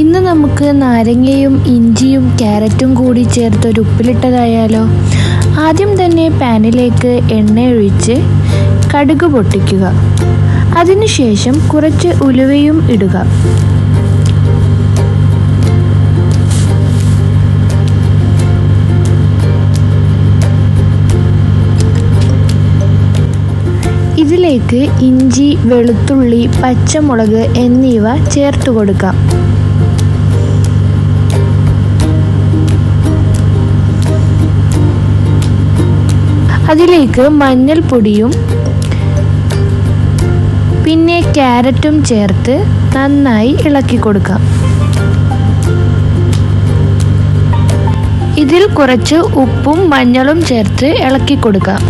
ഇന്ന് നമുക്ക് നാരങ്ങയും ഇഞ്ചിയും ക്യാരറ്റും കൂടി ചേർത്തൊരു ഉപ്പിലിട്ടതായാലോ. ആദ്യം തന്നെ പാനിലേക്ക് എണ്ണ ഒഴിച്ച് കടുക് പൊട്ടിക്കുക. അതിനുശേഷം കുറച്ച് ഉലുവയും ഇടുക. ഇതിലേക്ക് ഇഞ്ചി, വെളുത്തുള്ളി, പച്ചമുളക് എന്നിവ ചേർത്ത് കൊടുക്കാം. അതിലേക്ക് മഞ്ഞൾപ്പൊടിയും പിന്നെ ക്യാരറ്റും ചേർത്ത് നന്നായി ഇളക്കി കൊടുക്കാം. ഇതിൽ കുറച്ച് ഉപ്പും മഞ്ഞളും ചേർത്ത് ഇളക്കി കൊടുക്കാം.